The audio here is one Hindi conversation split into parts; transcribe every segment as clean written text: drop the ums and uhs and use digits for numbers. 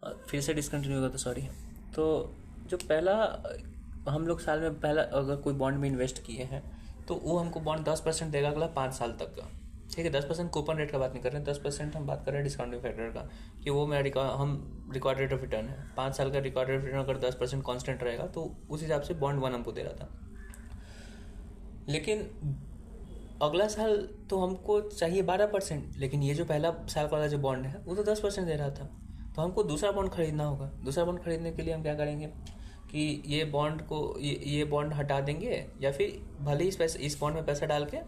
फिर से डिसकंटिन्यू होगा तो सॉरी। तो जो पहला हम लोग साल में पहला अगर कोई बॉन्ड में इन्वेस्ट किए हैं तो वो हमको बॉन्ड 10% देगा अगला 5 साल तक का। ठीक है, 10% कूपन रेट का बात नहीं कर रहे हैं, 10% हम बात कर रहे हैं डिस्काउंटिंग फैक्टर का, कि वो मेरा हम रिकॉर्ड रेट ऑफ रिटर्न है 5 साल का। रिकॉर्ड रेट ऑफ रिटर्न अगर 10% कॉन्स्टेंट रहेगा तो उस हिसाब से बॉन्ड 1 हमको दे रहा था। लेकिन अगला साल तो हमको चाहिए 12%, लेकिन ये जो पहला साल वाला जो बॉन्ड है वो तो 10% दे रहा था। तो हमको दूसरा बॉन्ड खरीदना होगा। दूसरा बॉन्ड खरीदने के लिए हम क्या करेंगे कि ये बॉन्ड को ये बॉन्ड हटा देंगे, या फिर भले ही इस बॉन्ड में पैसा डाल के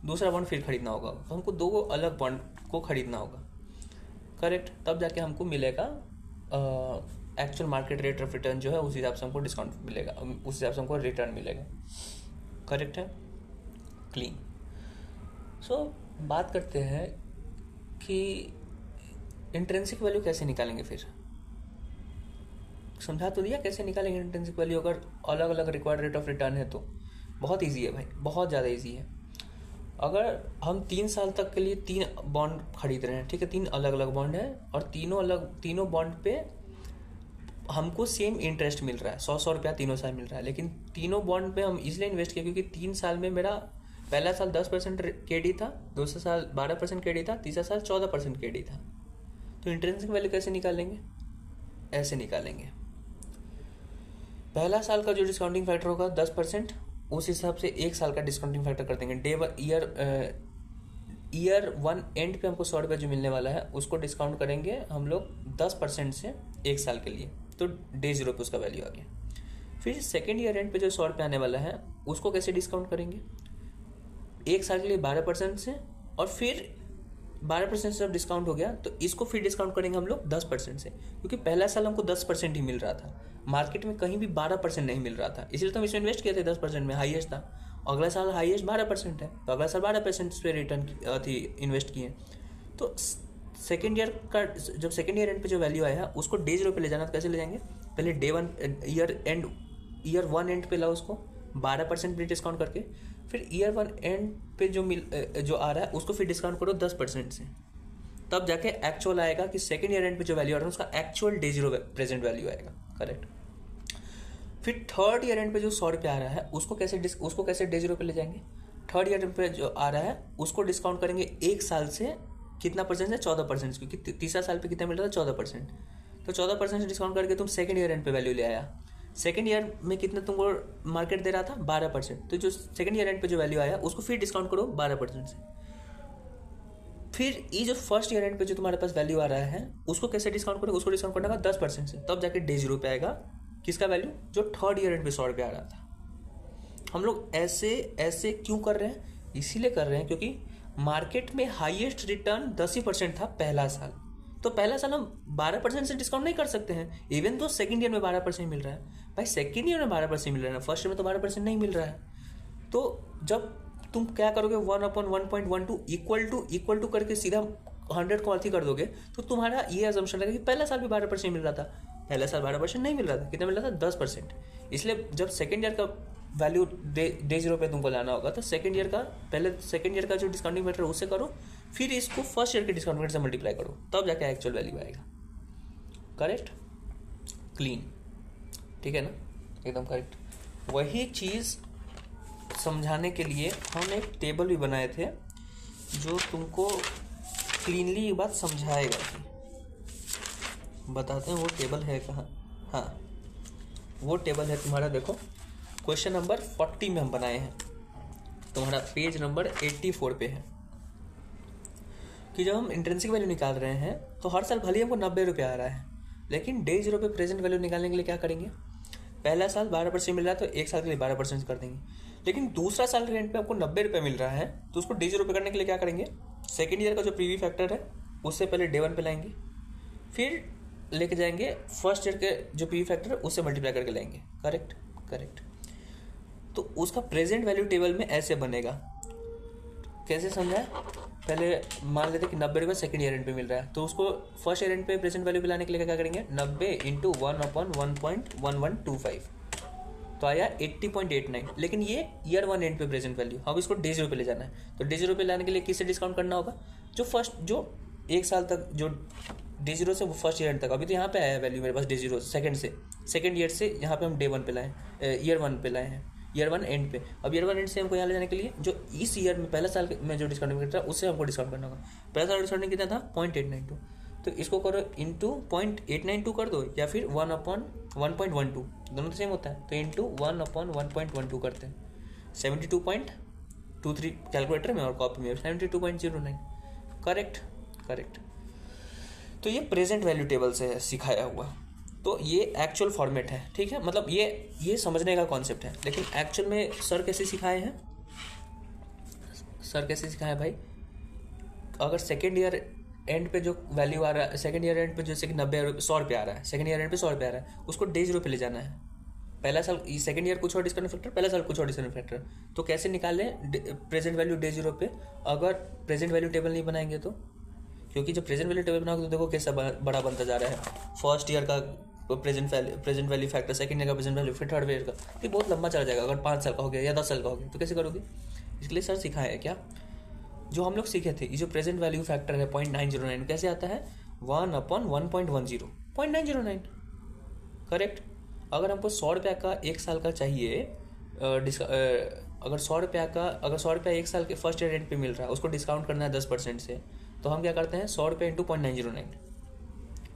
दूसरा बॉन्ड फिर खरीदना होगा। तो हमको दो अलग बॉन्ड को खरीदना होगा, करेक्ट। तब जाके हमको मिलेगा actual market rate of return जो है, उस हिसाब से हमको डिस्काउंट मिलेगा, उस हिसाब से हमको रिटर्न मिलेगा, करेक्ट है, क्लीन। सो बात करते हैं कि इंट्रिंसिक वैल्यू कैसे निकालेंगे। फिर समझा तो दिया कैसे निकालेंगे इंट्रिंसिक वैल्यू अगर अलग अलग रिक्वायर्ड रेट ऑफ रिटर्न है। तो बहुत इजी है भाई, बहुत ज़्यादा इजी है। अगर हम 3 साल तक के लिए 3 बॉन्ड खरीद रहे हैं, ठीक है, 3 अलग अलग बॉन्ड है और तीनों बॉन्ड पे हमको सेम इंटरेस्ट मिल रहा है, 100 रुपया तीनों साल मिल रहा है। लेकिन तीनों बॉन्ड पे हम इसलिए इन्वेस्ट किए क्योंकि 3 साल में मेरा पहला साल 10% KD था, दूसरा साल 12% KD था, तीसरा साल 14% KD था। तो इंट्रिंसिक वैल्यू कैसे निकालेंगे, ऐसे निकालेंगे। पहला साल का जो डिस्काउंटिंग फैक्टर होगा 10%, उस हिसाब से एक साल का डिस्काउंटिंग फैक्टर कर देंगे। ईयर 1 एंड पे हमको 100 रुपये जो मिलने वाला है उसको डिस्काउंट करेंगे हम लोग 10% से एक साल के लिए, तो डे 0 पे उसका वैल्यू आ गया। फिर सेकेंड ईयर एंड पे जो 100 रुपये आने वाला है उसको कैसे डिस्काउंट करेंगे, एक साल के लिए 12% से, और फिर 12% से जब डिस्काउंट हो गया तो इसको फिर डिस्काउंट करेंगे हम लोग 10% से, क्योंकि पहला साल हमको 10% ही मिल रहा था, मार्केट में कहीं भी 12% नहीं मिल रहा था, इसलिए तो हम इसमें इन्वेस्ट किए थे 10% में, हाईएस्ट था। अगला साल हाईएस्ट 12% है, तो अगला साल 12% पे रिटर्न थी इन्वेस्ट किए। तो सेकेंड ईयर का जब सेकेंड ईयर एंड पे जो वैल्यू आया उसको डे 0 पे ले जाना, तो कैसे ले जाएंगे, पहले ईयर 1 एंड पे लाओ उसको 12% पे डिस्काउंट करके, फिर ईयर 1 एंड पे जो आ रहा है उसको फिर डिस्काउंट करो 10% से, तब जाके एक्चुअल आएगा कि सेकेंड ईयर एंड पे जो वैल्यू आ रहा है उसका एक्चुअल डे 0 प्रेजेंट वैल्यू आएगा, करेक्ट। फिर थर्ड ईयर एंड पे जो 100 रुपये आ रहा है उसको कैसे डे 0 पे ले जाएंगे। थर्ड ईयर एंड पे जो आ रहा है उसको डिस्काउंट करेंगे एक साल से, कितना परसेंट है, 14%, क्योंकि तीसरा साल पे कितना मिल रहा था, 14%। तो 14% से डिस्काउंट करके तुम सेकेंड ईयर एंड पे वैल्यू ले आया। सेकेंड ईयर में कितना तुमको मार्केट दे रहा था, 12%, तो जो सेकेंड ईयर एंड पे जो वैल्यू आया उसको फिर डिस्काउंट करो 12% से। फिर ये जो फर्स्ट ईयर एंड पे जो तुम्हारे पास वैल्यू आ रहा है उसको कैसे डिस्काउंट करोगे, उसको डिस्काउंट करना 10% से, तब जाके डे 0 पे आएगा किसका वैल्यू, जो थर्ड ईयर एंड पे 100 रुपये आ रहा था। हम लोग ऐसे क्यों कर रहे हैं, इसीलिए कर रहे हैं क्योंकि मार्केट में हाईएस्ट रिटर्न 10% था पहला साल, तो पहला साल हम 12% से डिस्काउंट नहीं कर सकते हैं, इवन तो सेकंड ईयर में 12% मिल रहा है। भाई सेकंड ईयर में 12% मिल रहा है ना, फर्स्ट ईयर में तो 12% नहीं मिल रहा है। तो जब तुम क्या करोगे, 1/1.12 इक्वल टू करके सीधा 100 को अर्थी कर दोगे, तो तुम्हारा ये अजम्पशन रहेगा कि पहला साल भी 12% मिल रहा था, पहला साल 12% नहीं मिल रहा था, कितना मिल रहा था, 10%। इसलिए जब सेकेंड ईयर का वैल्यू डे 0 पे तुमको लाना होगा तो सेकेंड ईयर का जो डिस्काउंटिंग फैक्टर है उससे करो, फिर इसको फर्स्ट ईयर के डिस्काउंट फैक्टर से मल्टीप्लाई करो, तब जाके एक्चुअल वैल्यू आएगा, करेक्ट, क्लीन, ठीक है ना, एकदम करेक्ट। वही चीज़ समझाने के लिए हम एक टेबल भी बनाए थे जो तुमको क्लीनली ये बात समझाएगा। बताते हैं वो टेबल है कहाँ। हाँ, वो टेबल है तुम्हारा, देखो क्वेश्चन नंबर 40 में हम बनाए हैं, तुम्हारा पेज नंबर 84 पे है कि जब हम इंट्रिंसिक वैल्यू निकाल रहे हैं तो हर साल भले ही हमको 90 रुपये आ रहा है, लेकिन डे 0 पे प्रेजेंट वैल्यू निकालने के लिए क्या करेंगे, पहला साल 12% मिल रहा है तो एक साल के लिए 12% कर देंगे, लेकिन दूसरा साल रेंट पे हमको 90 रुपये मिल रहा है तो उसको डे 0 पे करने के लिए क्या करेंगे, सेकेंड ईयर का जो प्रीवी फैक्टर है उससे पहले डे 1 पे लाएंगे, फिर लेके जाएंगे फर्स्ट ईयर के जो पीवी फैक्टर है उससे मल्टीप्लाई करके लाएंगे, करेक्ट। तो उसका प्रेजेंट वैल्यू टेबल में ऐसे बनेगा, कैसे समझा, पहले मान लेते कि 90 रुपये सेकेंड ईयर एंड पे मिल रहा है, तो उसको फर्स्ट ईयर एंड पे प्रेजेंट वैल्यू पे लाने के लिए क्या करेंगे, 90 इंटू 1/1.1125, तो आया 80.89, लेकिन ये ईयर 1 एंड पे प्रेजेंट वैल्यू, अब इसको डे 0 पे ले जाना है, तो डे 0 पे लाने के लिए किससे डिस्काउंट करना होगा, जो एक साल तक जो डे जीरो से फर्स्ट ईयर एंड तक, अभी तो यहाँ पे आया है वैल्यू मेरे पास डे जीरो सेकंड ईयर से यहाँ पे हम डे वन पे लाए, ईयर वन पे लाए हैं, ईयर वन एंड पे। अब ईयर वन एंड से हमको यहाँ ले जाने के लिए जो इस ईयर में पहला साल में जो डिस्काउंट करता है उससे हमको डिस्काउंट करना होगा। पहला साल डिस्काउंट कितना था 0.892, तो इसको करो इंटू 0.892 कर दो या फिर 1/1.12, दोनों तो सेम होता है, तो इंटू 1/1.12 करते हैं। 72.23 कैलकुलेटर में और कॉपी में 72.09। करेक्ट। तो ये प्रेजेंट वैल्यू टेबल से है सिखाया हुआ, तो ये एक्चुअल फॉर्मेट है, ठीक है। मतलब ये समझने का कॉन्सेप्ट है, लेकिन एक्चुअल में सर कैसे सिखाए हैं, भाई, अगर सेकेंड ईयर एंड पे जो वैल्यू आ रहा है, सेकेंड ईयर एंड पे जैसे कि 100 रुपये आ रहा है, सेकेंड ईयर एंड पे 100 रुपये आ रहा है, उसको डे जीरो पे ले जाना है। पहला साल सेकेंड ईयर कुछ और डिस्काउंट फैक्टर, पहला साल कुछ और डिस्काउंट फैक्टर, तो कैसे निकालें प्रेजेंट वैल्यू डे जीरो पे, अगर प्रेजेंट वैल्यू टेबल नहीं बनाएंगे तो, क्योंकि जब प्रेजेंट वैल्यू टेबल बनाओगे तो देखो कैसा बड़ा बनता जा रहा है। फर्स्ट ईयर का present value factor, second year का प्रेजेंट वैल्यू, फिर थर्ड ईयर का, ये बहुत लंबा चला जाएगा। अगर 5 साल का हो गया या 10 साल का हो गया तो कैसे करोगे? इसके लिए सर सिखाया है क्या, जो हम लोग सीखे थे, ये जो प्रेजेंट वैल्यू फैक्टर है 0.909 कैसे आता है, 1/1.10, 0.909। करेक्ट। अगर हमको 100 रुपये का एक साल का चाहिए, अगर 100 रुपया एक साल के फर्स्ट ईयर रेंट पे मिल रहा है, उसको डिस्काउंट करना है 10% से, तो हम क्या करते हैं 100 रुपये इंटू 0.909।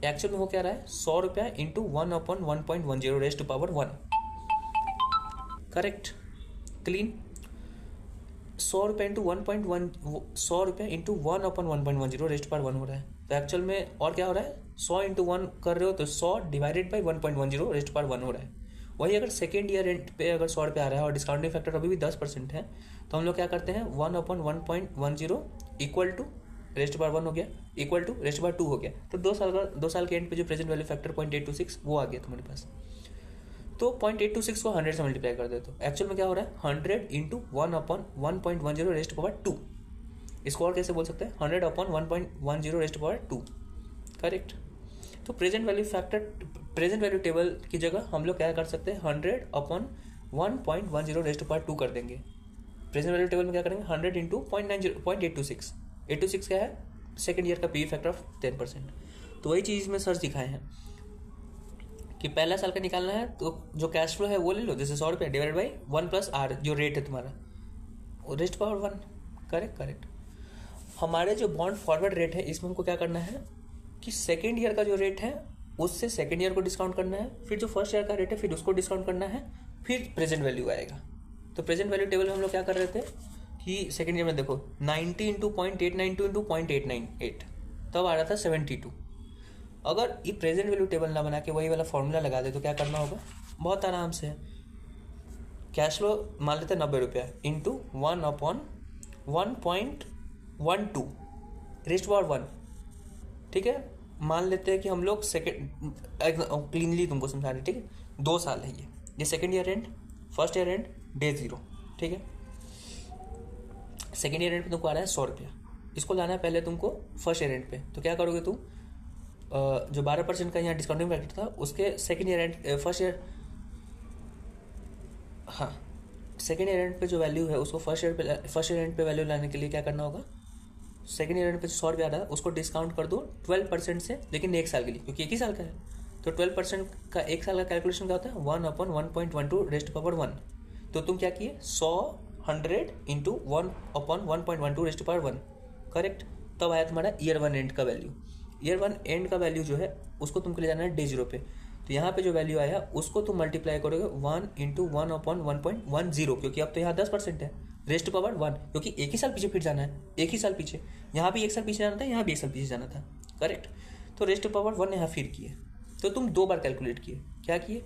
एक्चुअल में हो क्या रहा है, 100 रुपया into 1/1.10 raised to power 1। Correct, clean. 100 रुपये इंटू 1/1.10 रेस्ट पावर 1 हो रहा है। तो एक्चुअल में और क्या हो रहा है, 100 इंटू 1 कर रहे हो तो 100 डिवाइडेड बाई 1.10 रेस्ट पावर 1 हो रहा है। वही अगर सेकेंड ईयर रेंट पे अगर 100 रुपये आ रहा है और डिस्काउंटिंग फैक्टर अभी भी 10% है, तो हम लोग क्या करते हैं 1/1.10 इक्वल टू रेस्ट पावर 1 हो गया, इक्वल टू रेस्ट पावर 2 हो गया। तो 2 साल के एंड पे जो प्रेजेंट वैल्यू फैक्टर 0.826 वो आ गया तुम्हारे पास। तो 0.826 को 100 से मल्टीप्लाई कर दे तो एक्चुअल में क्या हो रहा है, 100 इंटू 1/1.10 रेस्ट पावर 2। इसको और कैसे बोल सकते हैं, 100/1.10 रेस्ट पावर 2। करेक्ट। तो प्रेजेंट वैल्यू टेबल की जगह हम लोग क्या कर सकते हैं, 100/1.10 रेस्ट पावर 2 कर देंगे। प्रेजेंट वैल्यू टेबल में क्या करेंगे, 100 इंटू 0.826। 826 क्या है, सेकेंड ईयर का पी फैक्टर ऑफ 10%। तो वही चीज़ में सर सिखाए हैं कि पहला साल का निकालना है तो जो कैश फ्लो है वो ले लो, जैसे 100 रुपये डिवाइड बाई 1+R जो रेट है तुम्हारा, रेस्ट पावर 1। करेक्ट। हमारे जो बॉन्ड फॉरवर्ड रेट है इसमें हमको क्या करना है कि सेकेंड ईयर का जो रेट है उससे सेकेंड ईयर को डिस्काउंट करना है, फिर जो फर्स्ट ईयर का रेट है फिर उसको डिस्काउंट करना है, फिर प्रेजेंट वैल्यू आएगा। तो प्रेजेंट वैल्यू टेबल में हम लोग क्या कर रहे थे कि सेकेंड ईयर में देखो 90 इंटू 0.892 इंटू 0.898, तब आ रहा था 72। अगर ये प्रेजेंट वैल्यू टेबल ना बना के वही वाला फॉर्मूला लगा दे तो क्या करना होगा, बहुत आराम से कैश फ्लो मान लेते हैं 90 रुपया इंटू 1/1.12 रेस्ट पावर 1। ठीक है, मान लेते हैं कि हम लोग सेकेंड क्लीनली तुमको समझा रहे, ठीक है, 2 साल है ये second year and, first year and, day 0। ठीक है, सेकेंड ईयर एंड पे तुमको आ रहा है 100 रुपया, इसको लाना है पहले तुमको फर्स्ट ईयर एंड पे। तो क्या करोगे तुम, जो 12% का यहाँ डिस्काउंटिंग फैक्टर था उसके second year and first year, हाँ सेकेंड ईयर एंड पे जो वैल्यू है उसको फर्स्ट ईयर एंड पे वैल्यू लाने के लिए क्या करना होगा, सेकेंड ईयर एंड पे जो 100 रुपया आ रहा है उसको डिस्काउंट कर दो 12% से, लेकिन 1 साल के लिए, क्योंकि 1 ही साल का है। तो 12% का 1 साल का कैलकुलेशन क्या होता है, 1/1.12 रेस्ट पावर 1। तो तुम क्या किए 100 इंटू 1/1.12 रेस्ट पावर 1। करेक्ट। तब आया तुम्हारा ईयर 1 एंड का वैल्यू। ईयर 1 एंड का वैल्यू जो है उसको तुमको ले जाना है डे 0 पे। तो यहाँ पे जो वैल्यू आया उसको तुम मल्टीप्लाई करोगे 1 इंटू 1/1.10, क्योंकि अब तो यहाँ 10% है, रेस्ट पावर 1, क्योंकि 1 ही साल पीछे फिर जाना है, 1 ही साल पीछे, यहाँ भी 1 साल पीछे जाना था, यहाँ भी 1 साल पीछे जाना था। करेक्ट। तो रेस्ट पावर 1 यहाँ फिर किए, तो तुम 2 बार कैलकुलेट किए। क्या किए,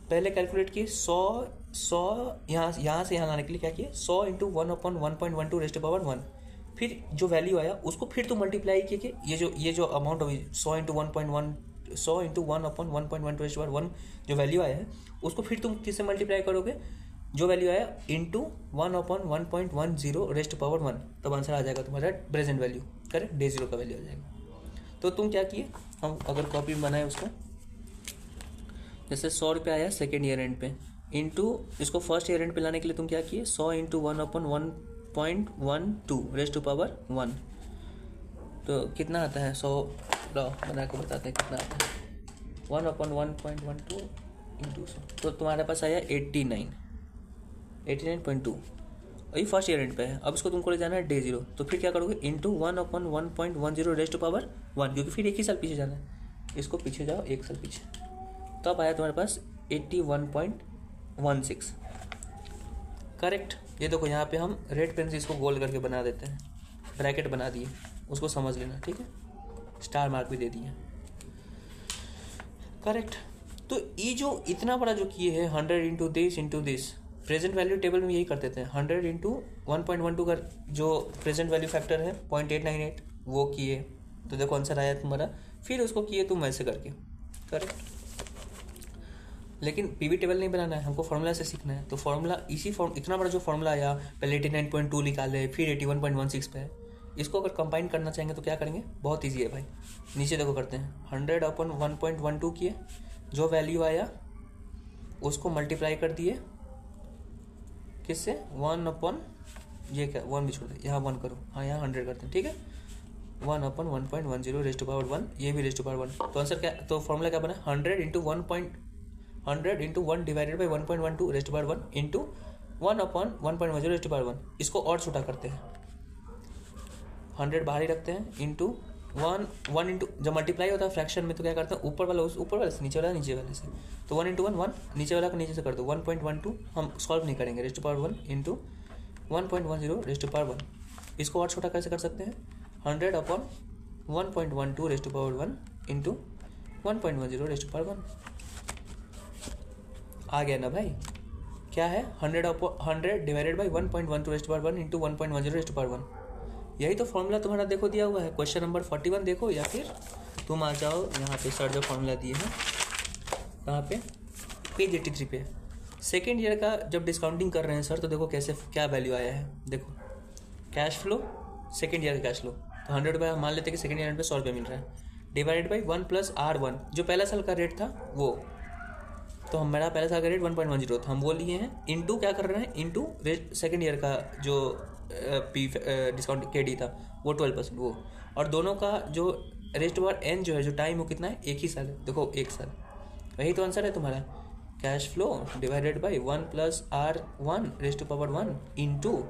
पहले कैलकुलेट किए 100 यहाँ से यहाँ लाने के लिए क्या किए 100 इंटू 1/1.12 रेस्ट पावर 1। फिर जो वैल्यू आया उसको फिर तुम मल्टीप्लाई किए कि ये जो अमाउंट हुई 100 इंटू 1/1.12 रेस्ट पावर 1 जो वैल्यू आया है उसको फिर तुम किससे मल्टीप्लाई करोगे, जो वैल्यू आया इंटू 1/1.10 रेस्ट पावर 1, तब आंसर आ जाएगा तुम्हारा प्रेजेंट वैल्यू। करेक्ट, डे 0 का वैल्यू आ जाएगा। तो तुम क्या किए, हम अगर कॉपी में बनाए उसको, जैसे 100 रुपया आया सेकेंड ईयर एंड पे, इंटू इसको फर्स्ट ईयर एंड पे लाने के लिए तुम क्या किए 100 इंटू 1/1.12 रेस्ट टू पावर 1। तो कितना आता है 100 लो बना के बताते हैं कितना आता है। 1/1.12 इंटू 100, तो तुम्हारे पास आया 89.2। वही फर्स्ट ईयर एंड पे है। अब इसको तुमको ले जाना है डे 0, तो फिर क्या करोगे, इंटू 1/1.10 रेज़ टू पावर 1, क्योंकि फिर एक ही साल पीछे जाना है। इसको पीछे जाओ एक साल पीछे, तब आया तुम्हारे पास 81.16। करेक्ट। ये देखो यहाँ पे हम रेड पेन से इसको गोल करके बना देते हैं, ब्रैकेट बना दिए, उसको समझ लेना, ठीक है। स्टार मार्क भी दे दिए। करेक्ट। तो ये जो इतना बड़ा जो किए है 100 into this, present value table में यही करते थे। 100 इंटू 1.12 का जो प्रेजेंट वैल्यू फैक्टर है 0.898 वो किए, तो देखो आंसर आया तुम्हारा। फिर उसको किए तुम ऐसे करके। करेक्ट। लेकिन पीवी टेबल नहीं बनाना है, हमको फॉर्मूला से सीखना है। तो फॉर्मूला इतना बड़ा जो फॉर्मूला आया, पहले 89.2 निकाले, फिर 81.16 पे है। इसको अगर कंबाइन करना चाहेंगे तो क्या करेंगे, बहुत ईजी है भाई। नीचे देखो करते हैं, 100/1.12 किए, जो वैल्यू आया उसको मल्टीप्लाई कर दिए किससे, 1/, ये क्या 1 भी छोड़ दे, यहाँ 1 करो, हाँ यहाँ 100 करते हैं, ठीक है। 1/1.10 रेज़ टू पावर 1, ये भी रेज़ टू पावर 1। तो आंसर क्या, तो फॉर्मूला क्या बना, 100 into 1 divided by 1.12 raise to power 1 into 1/1.10 raise to power 1। इसको और छोटा करते हैं, 100 बाहर ही रखते हैं, इंटू 1 इंटू, जब मल्टीप्लाई होता है फ्रैक्शन में तो क्या करते हैं, ऊपर वाला से, नीचे वाला नीचे वाले से। तो 1 इंटू 1, नीचे वाला को नीचे से कर दो, 1.12 हम सॉल्व नहीं करेंगे, raise to power 1 into 1.10 raise to power 1। इसको और छोटा कैसे कर सकते हैं, 100/1.12 raise to power 1 into 1.10 raise to power 1। आ गया ना भाई, क्या है, 100 divided by 1.12 raise to power 1 into 1.10 raise to power 1। यही तो फॉर्मूला तुम्हारा देखो दिया हुआ है, क्वेश्चन नंबर 41 देखो, या फिर तुम आ जाओ यहाँ पे, सर जो फॉर्मूला दिए हैं कहाँ पे, पेज 83 पे। सेकेंड ईयर का जब डिस्काउंटिंग कर रहे हैं सर, तो देखो कैसे क्या वैल्यू आया है। देखो कैश फ्लो, सेकेंड ईयर का कैश फ्लो, तो 100 रुपये मान लेते हैं कि सेकेंड ईयर पे 100 रुपये मिल रहा है, डिवाइडेड बाई 1 + R1, जो पहला साल का रेट था वो, तो हमारा पहला साल का रेट 1.10 था, हम वो लिए हैं, इंटू क्या कर रहे हैं, इंटू सेकेंड ईयर का जो पी डिस्काउंट KD था वो 12% वो, और दोनों का जो रेस्ट ओवर एन जो है, जो टाइम वो कितना है, एक ही साल है, देखो एक साल। वही तो आंसर है तुम्हारा, cash flow divided by 1 + R1 raise to power 1 into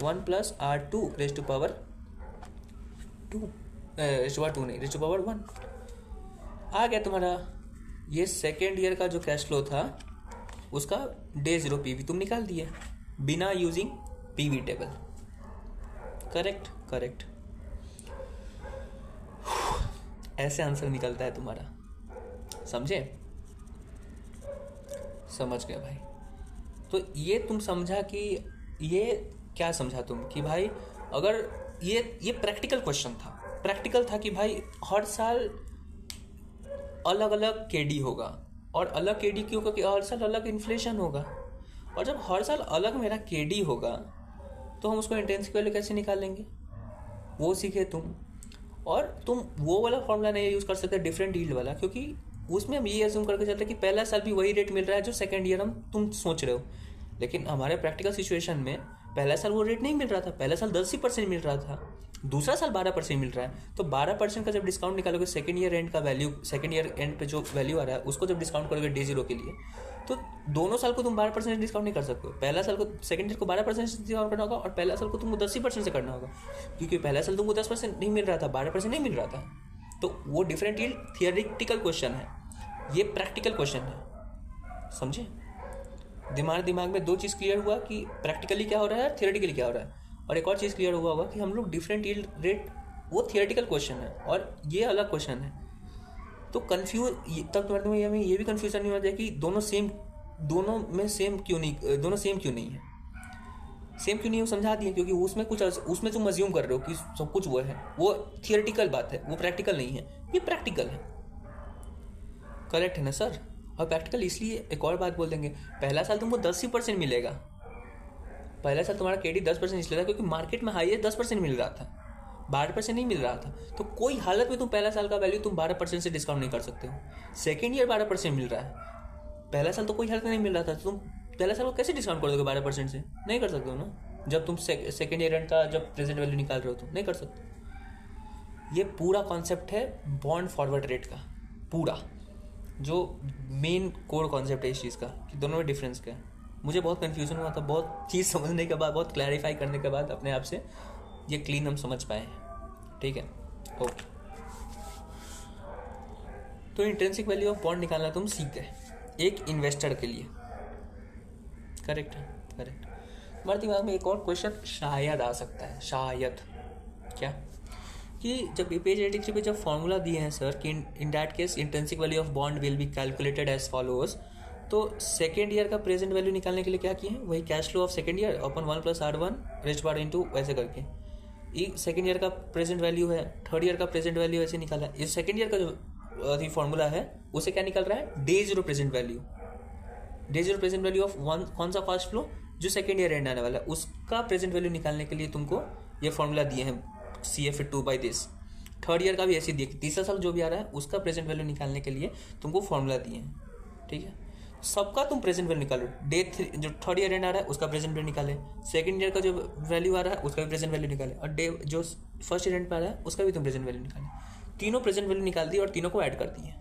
1 + R2 raise to power 2, raise to power 2 नहीं, रेज़ टू पावर 1 आ गया तुम्हारा। ये सेकेंड ईयर का जो कैश फ्लो था उसका डे 0 PV तुम निकाल दिए बिना using PV table. Correct. Correct. ऐसे आंसर निकलता है तुम्हारा, समझे, समझ गया भाई। तो ये तुम समझा कि ये क्या समझा तुम कि भाई अगर ये प्रैक्टिकल क्वेश्चन था, प्रैक्टिकल था कि भाई हर साल अलग अलग KD होगा, और अलग KD क्यों, क्योंकि हर साल अलग इन्फ्लेशन होगा, और जब हर साल अलग मेरा KD होगा तो हम उसको इंटेंसिटी वैल्यू कैसे निकालेंगे, वो सीखे तुम। और तुम वो वाला फॉर्मूला नहीं यूज़ कर सकते डिफरेंट यील्ड वाला, क्योंकि उसमें हम ये एज्यूम करके चलते हैं कि पहला साल भी वही रेट मिल रहा है जो सेकेंड ईयर तुम सोच रहे हो, लेकिन हमारे प्रैक्टिकल सिचुएशन में पहला साल वो रेट नहीं मिल रहा था, पहला साल 10% मिल रहा था, दूसरा साल 12% मिल रहा है। तो 12% का जब डिस्काउंट निकालोगे सेकेंड ईयर एंड का वैल्यू, सेकेंड ईयर एंड पे जो वैल्यू आ रहा है उसको जब डिस्काउंट करोगे डे 0 के लिए, तो दोनों साल को तुम 12% डिस्काउंट नहीं कर सकते हो। पहला साल को, सेकेंड ईयर को 12% से डिस्काउंट करना होगा, और पहला साल को तुमको 10% से करना होगा, क्योंकि पहला साल तुमको 10% नहीं मिल रहा था, 12% नहीं मिल रहा था। तो वो डिफरेंट यील्ड थियोरेटिकल क्वेश्चन है, ये प्रैक्टिकल क्वेश्चन है, समझे। दिमाग में दो चीज़ क्लियर हुआ कि प्रैक्टिकली क्या हो रहा है, थियोरेटिकली क्या हो रहा है, और एक और चीज़ क्लियर हुआ होगा कि हम लोग डिफरेंट यील्ड रेट, वो थियोरेटिकल क्वेश्चन है और ये अलग क्वेश्चन है। तो कन्फ्यूज तब तुम्हारे में ये भी कन्फ्यूजन नहीं हो जाए कि दोनों सेम क्यों नहीं है, सेम क्यों नहीं, वो समझा दिए, क्योंकि उसमें कुछ, उसमें तुम अज्यूम कर रहे हो कि सब कुछ वो है, वो थियोरेटिकल बात है, वो प्रैक्टिकल नहीं है, ये प्रैक्टिकल है। करेक्ट है ना सर। और प्रैक्टिकल इसलिए एक और बात बोल देंगे, पहला साल तुमको 10% मिलेगा, पहला साल तुम्हारा KD 10% इसलिए था क्योंकि मार्केट में हाईएस्ट 10% मिल रहा था, 12% नहीं मिल रहा था। तो कोई हालत में तुम पहला साल का वैल्यू तुम 12% से डिस्काउंट नहीं कर सकते हो। सेकेंड ईयर 12% मिल रहा है, पहला साल तो कोई हालत में नहीं मिल रहा था, तो तुम पहला साल को कैसे डिस्काउंट कर दोगे 12% से, नहीं कर सकते हो ना। जब तुम सेकेंड ईयर का जब प्रेजेंट वैल्यू निकाल रहे हो तो नहीं कर सकते। ये पूरा कॉन्सेप्ट है बॉन्ड फॉरवर्ड रेट का, पूरा जो मेन कोर कॉन्सेप्ट है इस चीज़ का कि दोनों में डिफरेंस क्या है। मुझे बहुत कन्फ्यूजन हुआ था, बहुत चीज़ समझने के बाद, बहुत क्लैरिफाई करने के बाद अपने आप से ये क्लीन हम समझ पाए हैं। ठीक है, ओके। तो इंट्रिंसिक वैल्यू ऑफ बॉन्ड निकालना तुम सीख गए एक इन्वेस्टर के लिए। करेक्ट है, करेक्ट। हमारे दिमाग में एक और क्वेश्चन शायद आ सकता है, शायद क्या, कि जब पेज 83 पे जब फॉर्मूला दिए हैं सर कि in that case intrinsic value of bond will be calculated as followers, तो सेकेंड ईयर का प्रेजेंट वैल्यू निकालने के लिए क्या किए हैं, वही cash flow of second year अपन 1 + R1 रेस्ट बार इंटू वैसे करके ये सेकेंड ईयर का प्रेजेंट वैल्यू है, थर्ड ईयर का प्रेजेंट वैल्यू ऐसे निकाला है। इस सेकेंड ईयर का जो अभी फॉर्मूला है उसे क्या निकल रहा है, day zero present value, day zero present value of कौन सा कैश फ्लो जो सेकेंड ईयर एंड आने वाला है उसका प्रेजेंट वैल्यू निकालने के लिए तुमको ये फॉर्मूला दिए हैं CF2 by this. Third year का भी ऐसे दिए, तीसरा साल जो भी आ रहा है उसका प्रेजेंट वैल्यू निकालने के लिए तुमको फॉर्मूला दिए हैं। ठीक है, सबका तुम प्रेजेंट वैल्यू निकालो, डे जो थर्ड ईयर एंड आ रहा है उसका प्रेजेंट वैल्यू निकाले, सेकंड ईयर का जो वैल्यू आ रहा है उसका भी प्रेजेंट वैल्यू निकाले, और डे जो फर्स्ट ईयर एंड पे आ रहा है उसका भी तुम प्रेजेंट वैल्यू निकाले। तीनों प्रेजेंट वैल्यू निकाल दिए और तीनों को ऐड कर दिए।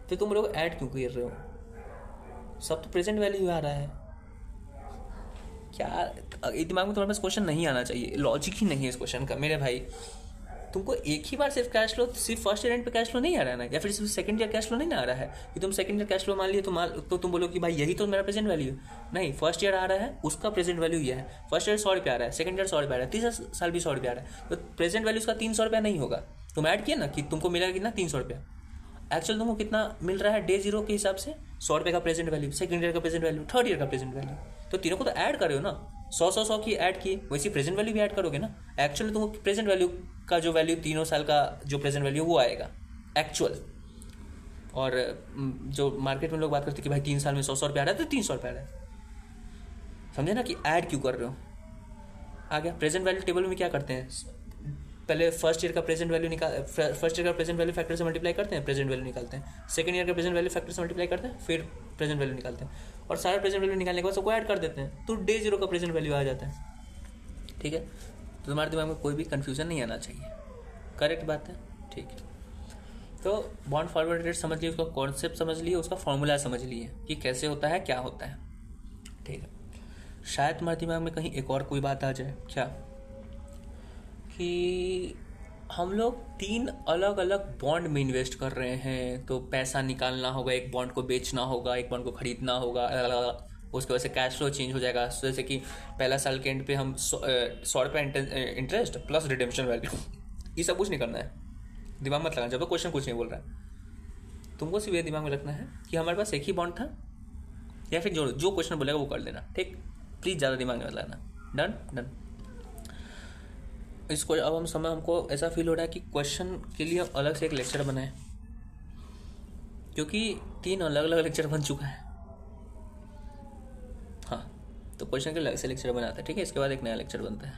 तो तुम लोग ऐड क्यों कर रहे हो, सब तो प्रेजेंट वैल्यू आ रहा है। क्या दिमाग में तुम्हारे पास क्वेश्चन नहीं आना चाहिए, लॉजिक ही नहीं है इस क्वेश्चन का मेरे भाई। तुमको एक ही बार सिर्फ कैश फ्लो, सिर्फ फर्स्ट ईयर एंड पे कैश फ्लो नहीं आ रहा है ना, या फिर सिर्फ सेकंड ईयर कैश फ्लो नहीं ना आ रहा है कि तुम सेकंड ईयर कैश फ्लो मान लिए तो तुम बोलो कि भाई यही तो मेरा प्रेजेंट वैल्यू है। नहीं, फर्स्ट ईयर आ रहा है उसका प्रेजेंट वैल्यू ये है, फर्स्ट ईयर 100 रुपये आ रहा है, सेकंड ईयर 100 रुपये आ रहा है, तीसरा साल भी 100 रुपये आ रहा है, तो प्रेजेंट वैल्यू उसका 300 रुपया नहीं होगा। तुम ऐड किया ना कि तुमको मिलेगा कितना, 300 रुपया। एक्चुअल तुमको कितना मिल रहा है डे जीरो के हिसाब से, 100 रुपये का प्रेजेंट वैल्यू, सेकंड ईयर का प्रेजेंट वैल्यू, थर्ड ईयर का प्रेजेंट वैल्यू, तो तीनों को तो ऐड कर रहे हो ना, 100 की ऐड की, वैसे प्रेजेंट वैल्यू भी ऐड करोगे ना। एक्चुअली तुमको प्रेजेंट वैल्यू का जो वैल्यू तीनों साल का जो प्रेजेंट वैल्यू वो आएगा एक्चुअल। और जो मार्केट में लोग बात करते हैं कि भाई 3 साल में 100 रुपये आ रहा है तो 300 रुपये आ रहा है, समझे ना कि ऐड क्यों कर रहे हो। आ गया प्रेजेंट वैल्यू टेबल में क्या करते हैं, पहले फर्स्ट ईयर का प्रेजेंट वैल्यू फर्स्ट ईयर का प्रेजेंट वैल्यू फैक्टर से मल्टीप्लाई करते हैं, प्रेजेंट वैल्यू निकालते हैं, सेकंड ईयर का प्रेजेंट वैल्यू फैक्टर से मल्टीप्लाई करते हैं, फिर प्रेजेंट वैल्यू निकालते हैं, और सारा प्रेजेंट वैल्यू निकालने के बाद सबको ऐड कर देते हैं, तो डे जीरो का प्रेजेंट वैल्यू आ जाता है। ठीक है, तो तुम्हारे दिमाग में कोई भी कन्फ्यूजन नहीं आना चाहिए, करेक्ट बात है। ठीक है, तो बॉन्ड फॉरवर्ड रेट समझ लिए, उसका कॉन्सेप्ट समझ लिए, उसका फॉर्मूला समझ लिए कि कैसे होता है, क्या होता है। ठीक है, शायद तुम्हारे दिमाग में कहीं एक और कोई बात आ जाए, क्या कि हम लोग 3 अलग अलग बॉन्ड में इन्वेस्ट कर रहे हैं, तो पैसा निकालना होगा, एक बॉन्ड को बेचना होगा, एक बॉन्ड को खरीदना होगा, उसके वजह से कैश फ्लो चेंज हो जाएगा। जैसे कि पहला साल के एंड पे हम 100 रुपये इंटरेस्ट प्लस रिडेम्पशन वैल्यू, ये सब कुछ नहीं करना है, दिमाग मत लगाना जब तो क्वेश्चन कुछ नहीं बोल रहा है। तुमको सिर्फ ये दिमाग में रखना है कि हमारे पास एक ही बॉन्ड था, या फिर जो क्वेश्चन बोलेगा वो कर लेना। ठीक, प्लीज़ ज़्यादा दिमाग में मत लगाना। Done done. इसको अब हमको ऐसा फील हो रहा है कि क्वेश्चन के लिए अलग से एक लेक्चर बनाए, क्योंकि 3 अलग अलग लेक्चर बन चुका है। हाँ, तो क्वेश्चन के अलग से लेक्चर बनाते हैं, ठीक है, इसके बाद एक नया लेक्चर बनता है।